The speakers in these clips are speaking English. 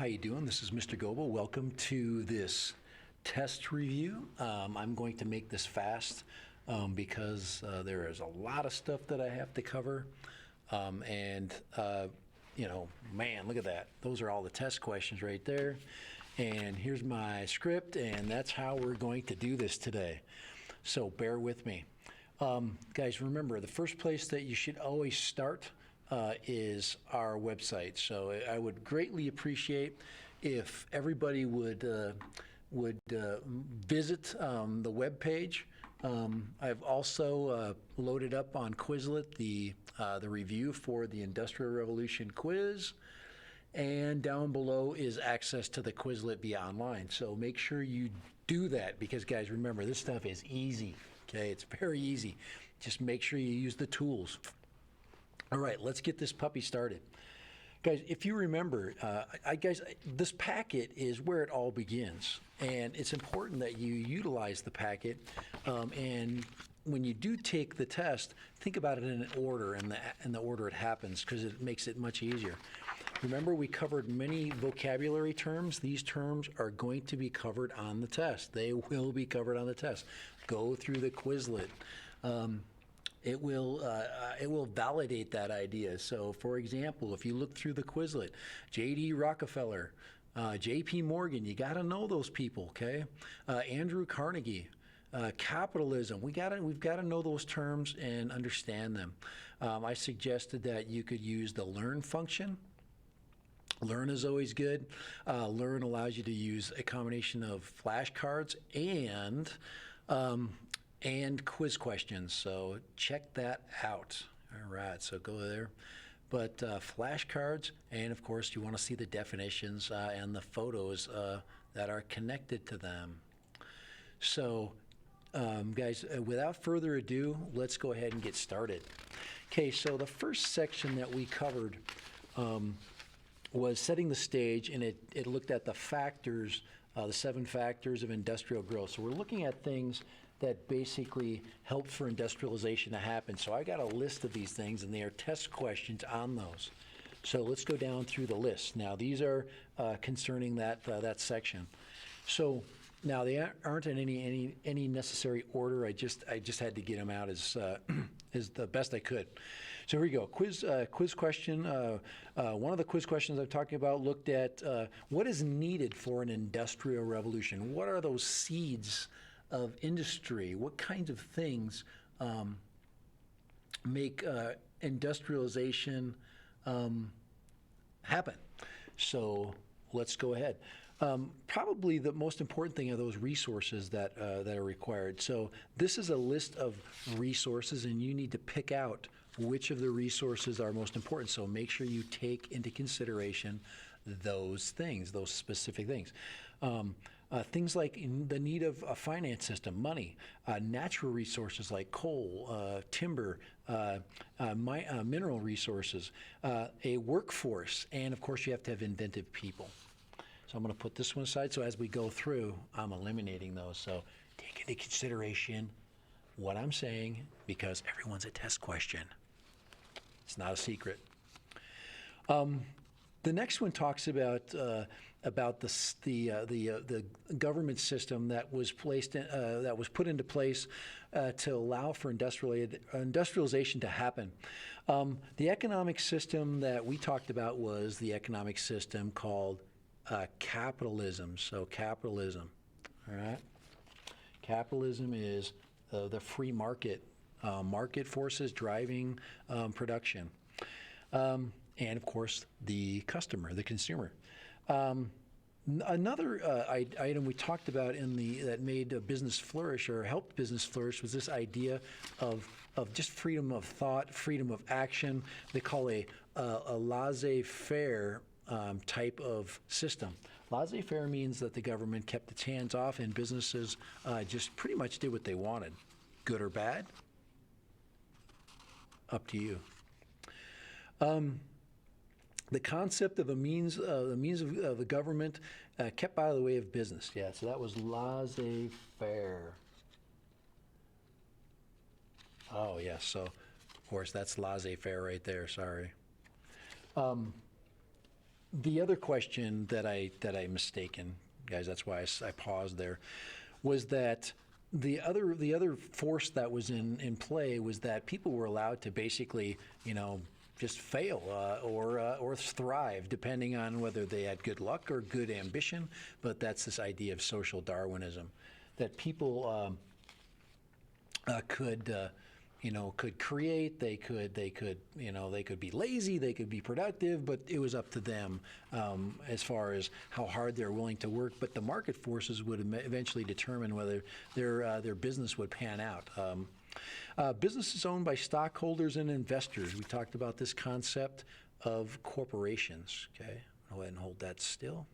you doing? This is Mr. Goebel. Welcome to this test review. I'm going to make this fast because there is a lot of stuff that I have to cover. Man, look at that. Those are all the test questions right there. And here's my script, and that's how we're going to do this today. So bear with me. Guys, remember, the first place that you should always start is our website. So I would greatly appreciate if everybody would visit the web page. I've also loaded up on Quizlet the review for the Industrial Revolution quiz, and down below is access to the Quizlet via online. So make sure you do that because, guys, remember, this stuff is easy. Okay, it's very easy. Just make sure you use the tools. All right, let's get this puppy started. Guys, if you remember, this packet is where it all begins. And it's important that you utilize the packet. And when you do take the test, think about it in an order and the order it happens, because it makes it much easier. Remember, we covered many vocabulary terms. These terms are going to be covered on the test. They will be covered on the test. Go through the Quizlet. It will validate that idea. So, for example, if you look through the Quizlet, J.D. Rockefeller, J.P. Morgan, you got to know those people, okay? Andrew Carnegie, capitalism. We've got to know those terms and understand them. I suggested that you could use the learn function. Learn is always good. Learn allows you to use a combination of flashcards and quiz questions, so check that out. All right, so go there. But flashcards, and of course you want to see the definitions and the photos that are connected to them. So guys, without further ado, let's go ahead and get started. Okay, so the first section that we covered was setting the stage, and it looked at the factors, the 7 factors of industrial growth. So we're looking at things that basically help for industrialization to happen. So I got a list of these things, and they are test questions on those. So let's go down through the list. Now, these are concerning that section. So now they aren't in any necessary order. I just had to get them out as the best I could. So here we go. Quiz question. One of the quiz questions I'm talking about looked at what is needed for an industrial revolution. What are those seeds of industry? What kinds of things make industrialization happen? So let's go ahead. Probably the most important thing are those resources that are required. So this is a list of resources, and you need to pick out which of the resources are most important. So make sure you take into consideration those things, those specific things. Things like the need of a finance system, money, natural resources like coal, timber, mineral resources, a workforce, and of course you have to have inventive people. So I'm going to put this one aside. So as we go through, I'm eliminating those. So take into consideration what I'm saying, because everyone's a test question. It's not a secret. The next one talks about the government system that was put into place to allow for industrialization to happen. The economic system that we talked about was the economic system called capitalism. So capitalism, all right. Capitalism is the free market, market forces driving production. And of course, the customer, the consumer. Another item we talked about that made a business flourish or helped business flourish was this idea of just freedom of thought, freedom of action. They call a laissez-faire type of system. Laissez-faire means that the government kept its hands off and businesses just pretty much did what they wanted. Good or bad? Up to you. The concept of the means of the government kept out of the way of business. Yeah, so that was laissez-faire. Oh, yes. So, of course, that's laissez-faire right there. Sorry. The other question that I mistaken, guys, that's why I paused there, was that the other force that was in play was that people were allowed to basically, just fail or thrive, depending on whether they had good luck or good ambition. But that's this idea of social Darwinism, that people could create, they could be lazy, they could be productive, but it was up to them as far as how hard they're willing to work. But the market forces would eventually determine whether their business would pan out. Businesses owned by stockholders and investors. We talked about this concept of corporations. Okay, I'll go ahead and hold that still.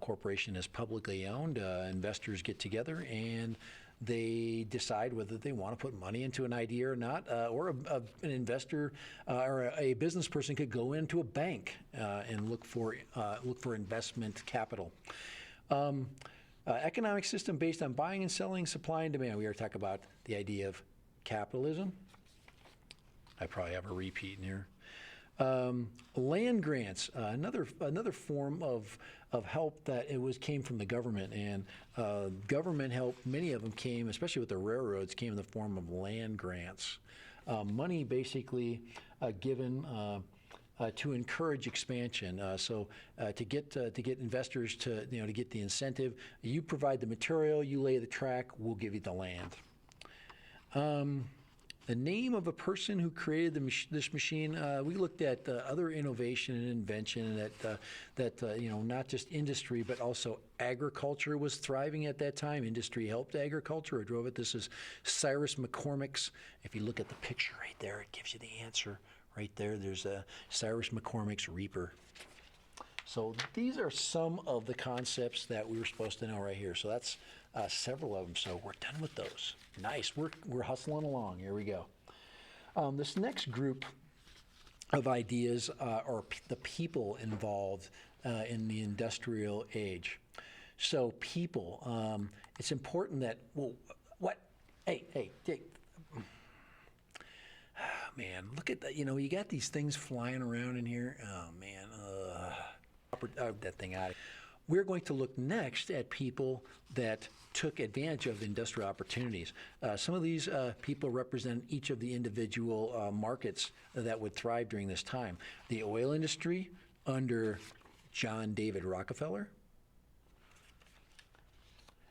Corporation is publicly owned. Investors get together and they decide whether they want to put money into an idea or not, or an investor or a business person could go into a bank and look for investment capital. Economic system based on buying and selling, supply and demand. We already talked about the idea of capitalism. I probably have a repeat in here. Land grants, another form of help that came from the government, and government help. Many of them came, especially with the railroads, came in the form of land grants, money basically given to encourage expansion. So to get investors to get the incentive, you provide the material, you lay the track, we'll give you the land. The name of a person who created this machine. We looked at other innovation and invention that not just industry but also agriculture was thriving at that time. Industry helped agriculture or drove it. This is Cyrus McCormick's. If you look at the picture right there, it gives you the answer right there. There's Cyrus McCormick's Reaper. So these are some of the concepts that we were supposed to know right here. So that's several of them. So we're done with those. Nice. We're hustling along. Here we go. This next group of ideas are the people involved in the industrial age. So people. It's important that Hey, Dick. Man, look at that. You got these things flying around in here. Oh man. That thing out. We're going to look next at people that took advantage of industrial opportunities. Some of these people represent each of the individual markets that would thrive during this time. The oil industry under John David Rockefeller.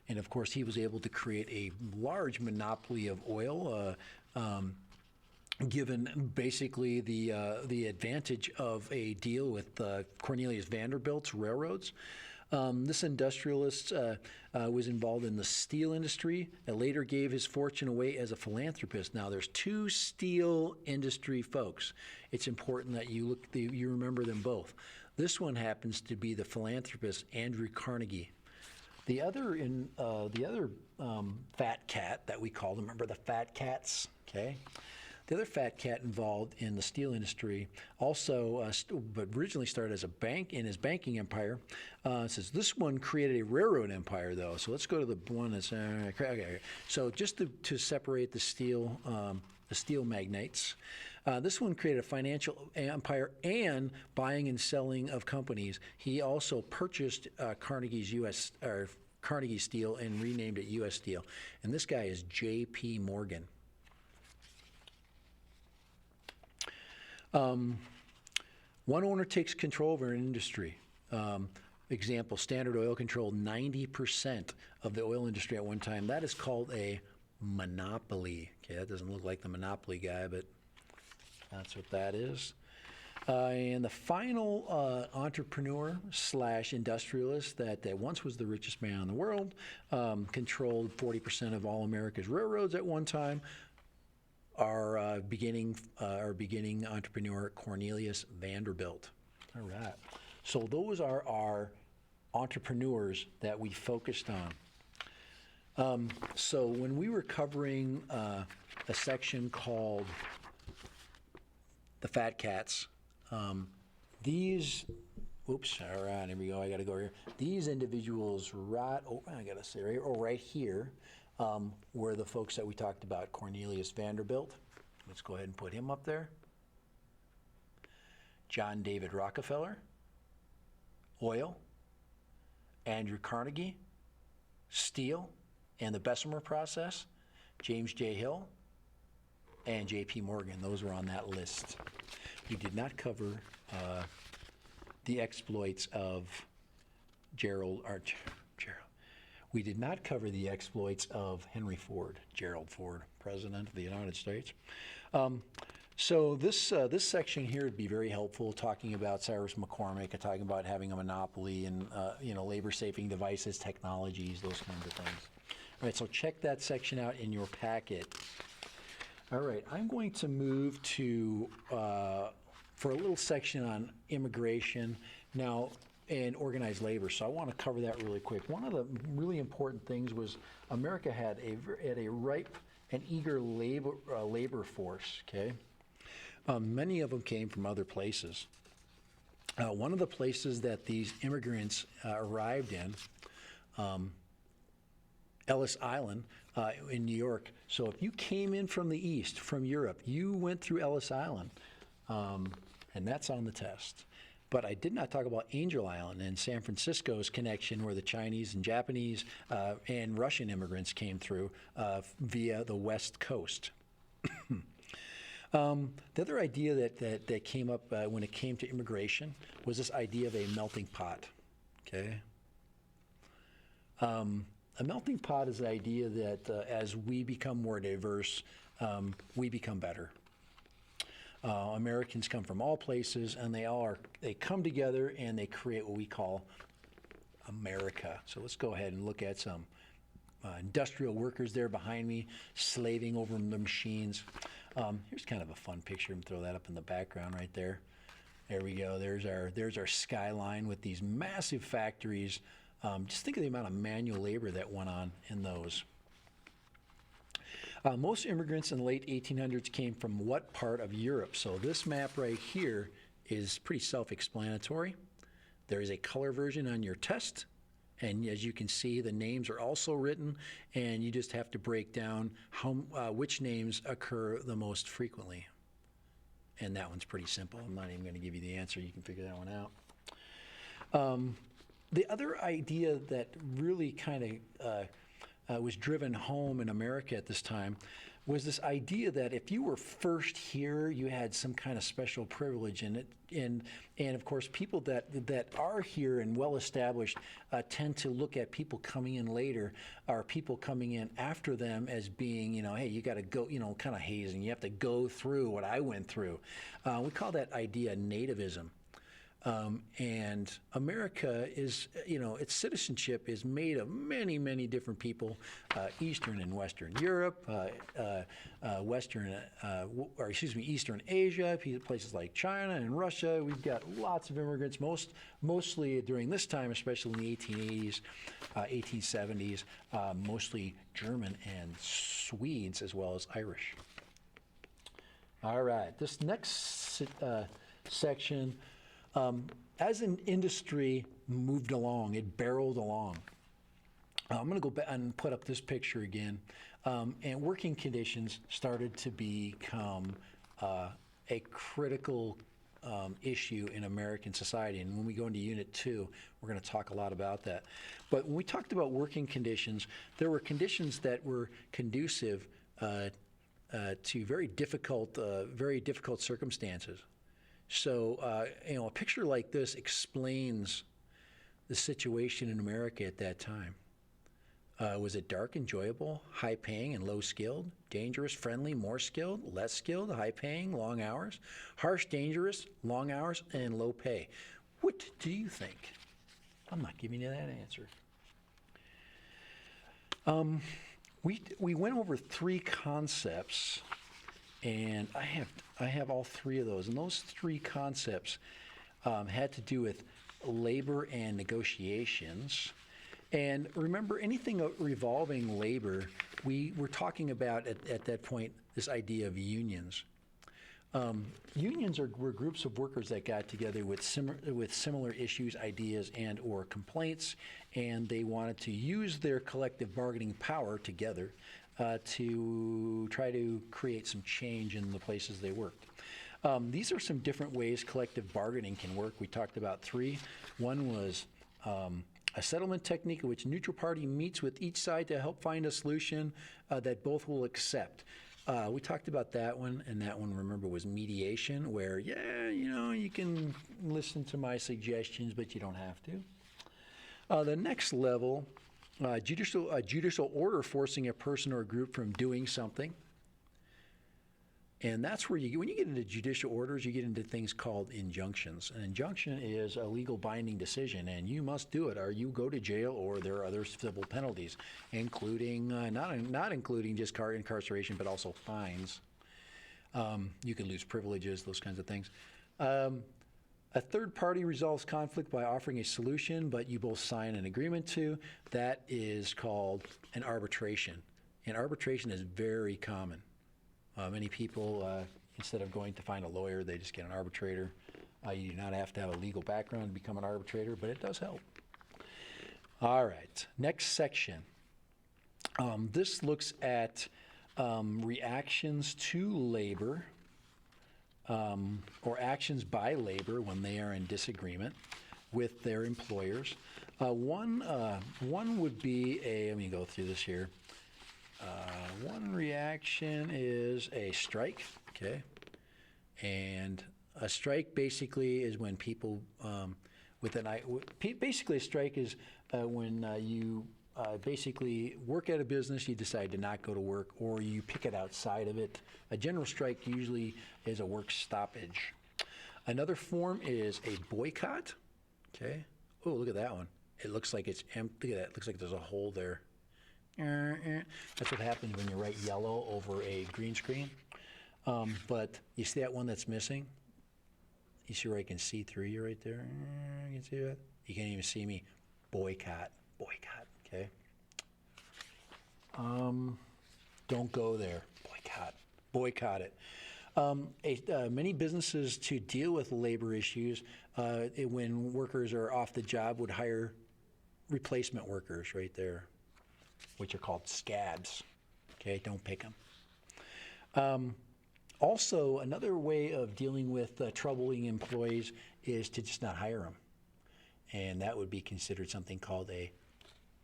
And of course, he was able to create a large monopoly of oil, given basically the advantage of a deal with Cornelius Vanderbilt's railroads. This industrialist was involved in the steel industry and later gave his fortune away as a philanthropist. Now, there's two steel industry folks. It's important that you remember them both. This one happens to be the philanthropist Andrew Carnegie. The other fat cat that we called, remember the fat cats? Okay. The other fat cat involved in the steel industry also, but originally started as a bank in his banking empire. Says this one created a railroad empire, though. So let's go to the one that's okay. So just to separate the steel magnates, this one created a financial empire and buying and selling of companies. He also purchased Carnegie Steel and renamed it U.S. Steel. And this guy is J.P. Morgan. One owner takes control over an industry. Example, Standard Oil controlled 90% of the oil industry at one time. That is called a monopoly. Okay, that doesn't look like the Monopoly guy, but that's what that is. And the final entrepreneur / industrialist that once was the richest man in the world, controlled 40% of all America's railroads at one time, our beginning entrepreneur, Cornelius Vanderbilt. All right. So those are our entrepreneurs that we focused on. So when we were covering a section called the Fat Cats, these, oops, all right, here we go, I got to go here. These individuals right here, were the folks that we talked about, Cornelius Vanderbilt. Let's go ahead and put him up there. John David Rockefeller, oil, Andrew Carnegie, steel, and the Bessemer process, James J. Hill, and J.P. Morgan. Those were on that list. We did not cover the exploits of Gerald. We did not cover the exploits of Henry Ford, Gerald Ford, President of the United States. So this section here would be very helpful, talking about Cyrus McCormick, talking about having a monopoly and labor-saving devices, technologies, those kinds of things. All right, so check that section out in your packet. All right, I'm going to move to for a little section on immigration now and organized labor. So I want to cover that really quick. One of the really important things was America had a ripe and eager labor force. Okay. Many of them came from other places. One of the places that these immigrants arrived in, Ellis Island in New York. So if you came in from the east, from Europe, you went through Ellis Island, and that's on the test. But I did not talk about Angel Island and San Francisco's connection, where the Chinese and Japanese and Russian immigrants came through via the West Coast. The other idea that came up when it came to immigration was this idea of a melting pot. Okay. A melting pot is the idea that as we become more diverse, we become better. Americans come from all places, and they come together and they create what we call America. So let's go ahead and look at some industrial workers there behind me, slaving over the machines. Here's kind of a fun picture. I'm throw that up in the background right there. There we go. There's our skyline with these massive factories. Just think of the amount of manual labor that went on in those. Most immigrants in the late 1800s came from what part of Europe? So this map right here is pretty self-explanatory. There is a color version on your test, and as you can see, the names are also written, and you just have to break down which names occur the most frequently. And that one's pretty simple. I'm not even going to give you the answer. You can figure that one out. The other idea that really kind of was driven home in America at this time was this idea that if you were first here, you had some kind of special privilege in it. And of course, people that are here and well established tend to look at people coming in later, or people coming in after them, as being, hey, you got to go, kind of hazing. You have to go through what I went through. We call that idea nativism. And America is, its citizenship is made of many, many different people, Eastern and Western Europe, Eastern Asia, places like China and Russia. We've got lots of immigrants, mostly during this time, especially in the 1880s, 1870s, mostly German and Swedes, as well as Irish. All right, this next section, as an industry moved along, it barreled along. I'm going to go back and put up this picture again. And working conditions started to become a critical issue in American society. And when we go into Unit 2, we're going to talk a lot about that. But when we talked about working conditions, there were conditions that were conducive to very difficult circumstances. So, a picture like this explains the situation in America at that time. Was it dark, enjoyable, high-paying, and low-skilled? Dangerous, friendly, more skilled, less skilled, high-paying, long hours? Harsh, dangerous, long hours, and low pay? What do you think? I'm not giving you that answer. We went over 3 concepts, and I have all 3 of those. And those 3 concepts had to do with labor and negotiations. And remember, anything revolving labor, we were talking about at that point this idea of unions. Unions were groups of workers that got together with similar issues, ideas, and or complaints, and they wanted to use their collective bargaining power together to try to create some change in the places they worked. These are some different ways collective bargaining can work. We talked about 3. One was a settlement technique in which a neutral party meets with each side to help find a solution that both will accept. We talked about that one, and that one, remember, was mediation, where, you can listen to my suggestions, but you don't have to. The next level, judicial order forcing a person or a group from doing something. And that's where when you get into judicial orders, you get into things called injunctions. An injunction is a legal binding decision, and you must do it, or you go to jail, or there are other civil penalties, including not including just incarceration, but also fines. You can lose privileges, those kinds of things. A third party resolves conflict by offering a solution, but you both sign an agreement to. That is called an arbitration. And arbitration is very common. Many people, instead of going to find a lawyer, they just get an arbitrator. You do not have to have a legal background to become an arbitrator, but it does help. All right, next section. This looks at reactions to labor or actions by labor when they are in disagreement with their employers. One would be let me go through this here. One reaction is a strike, okay? And a strike basically is when people basically a strike is when you basically work at a business, you decide to not go to work, or you pick it outside of it. A general strike usually is a work stoppage. Another form is a boycott, okay? Oh, look at that one. It looks like it's empty. Look at that. It looks like there's a hole there. That's what happens when you write yellow over a green screen. But you see that one that's missing? You see where I can see through you right there? You can see that? You can't even see me. Boycott, okay? Don't go there. Boycott it. Many businesses, to deal with labor issues, when workers are off the job, would hire replacement workers right there, which are called scabs. Okay, don't pick them. Also, another way of dealing with troubling employees is to just not hire them. And that would be considered something called a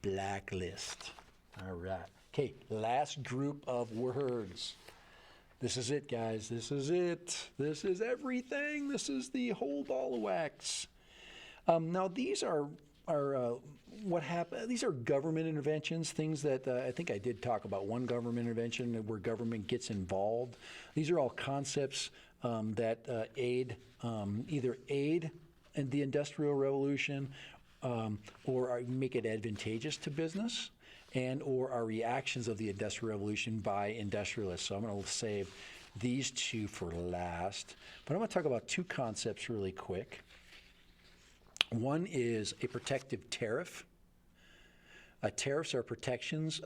blacklist. All right. Okay, last group of words. This is it, guys. This is it. This is everything. This is the whole ball of wax. Now, these are what happened. These are government interventions, things that I think I did talk about one government intervention where government gets involved. These are all concepts that either aid in the Industrial Revolution or make it advantageous to business, and or are reactions of the Industrial Revolution by industrialists. So I'm going to save these two for last. But I'm going to talk about 2 concepts really quick. One is a protective tariff. Tariffs are protections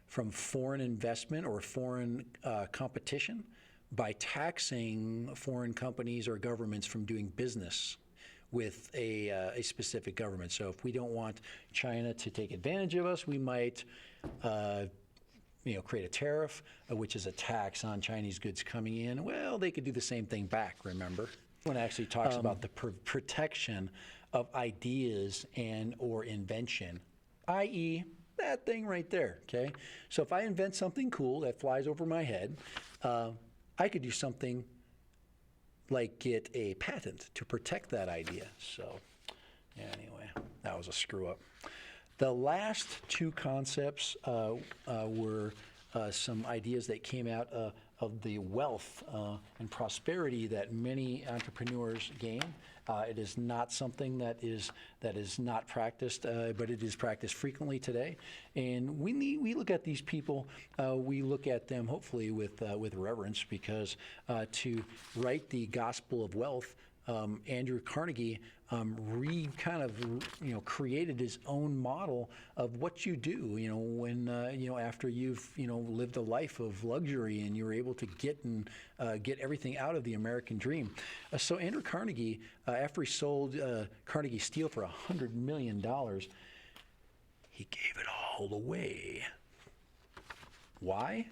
from foreign investment or foreign competition by taxing foreign companies or governments from doing business with a specific government. So if we don't want China to take advantage of us, we might create a tariff, which is a tax on Chinese goods coming in. Well, they could do the same thing back, remember? One actually talks about the protection of ideas and or invention, i.e. that thing right there, okay? So if I invent something cool that flies over my head, I could do something like get a patent to protect that idea. So anyway, that was a screw up. The last 2 concepts were some ideas that came out of the wealth and prosperity that many entrepreneurs gain. It is not something that is not practiced, but it is practiced frequently today. And we look at these people, we look at them hopefully with reverence, because to write the Gospel of Wealth, Andrew Carnegie created his own model of what you do, when after you've lived a life of luxury and you're able to get everything out of the American dream. So Andrew Carnegie, after he sold Carnegie Steel for $100 million, he gave it all away. Why?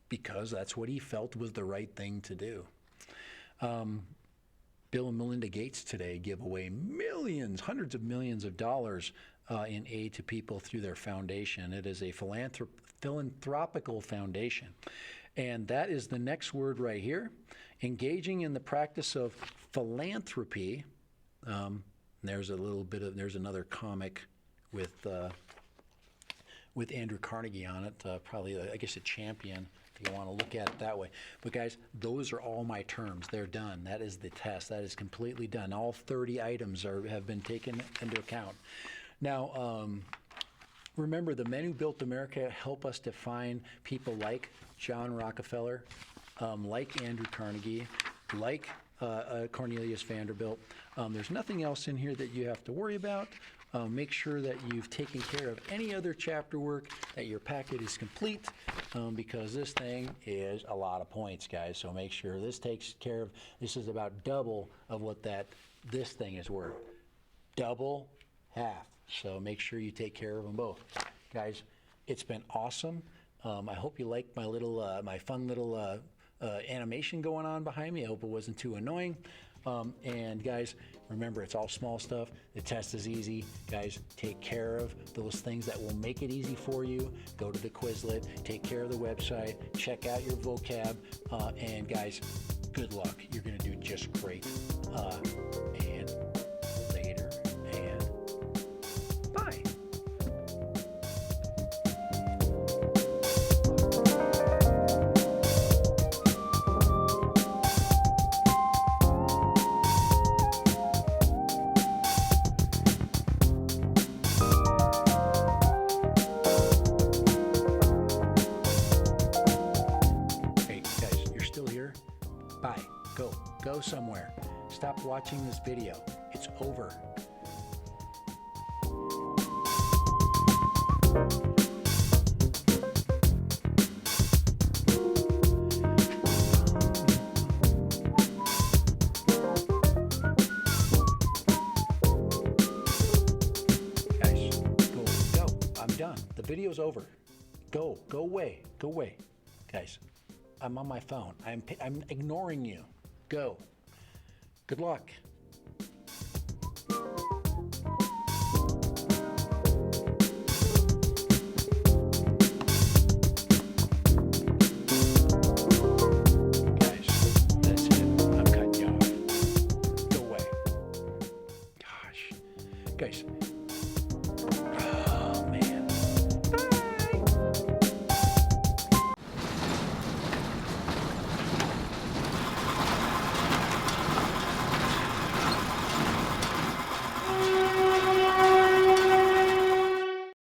because that's what he felt was the right thing to do. Bill and Melinda Gates today give away millions, hundreds of millions of dollars in aid to people through their foundation. It is a philanthropical foundation. And that is the next word right here. Engaging in the practice of philanthropy. There's another comic with Andrew Carnegie on it, probably, I guess, a champion, if you want to look at it that way. But guys, those are all my terms. They're done. That is the test. That is completely done. All 30 items have been taken into account. Now, remember, the men who built America help us define people like John Rockefeller, like Andrew Carnegie, like Cornelius Vanderbilt. There's nothing else in here that you have to worry about. Make sure that you've taken care of any other chapter work, that your packet is complete, because this thing is a lot of points, guys. So make sure this takes care of, this is about double of what this thing is worth. Double, half. So make sure you take care of them both. Guys, it's been awesome. I hope you liked my little, my fun little animation going on behind me. I hope it wasn't too annoying. And guys, remember, it's all small stuff. The test is easy. Guys, take care of those things that will make it easy for you. Go to the Quizlet, take care of the website, check out your vocab, and guys, good luck. You're going to do just great. And later, and bye. Go somewhere. Stop watching this video. It's over. Guys, go. I'm done. The video's over. Go away. Go away. Guys, I'm on my phone. I'm ignoring you. Go. Good luck.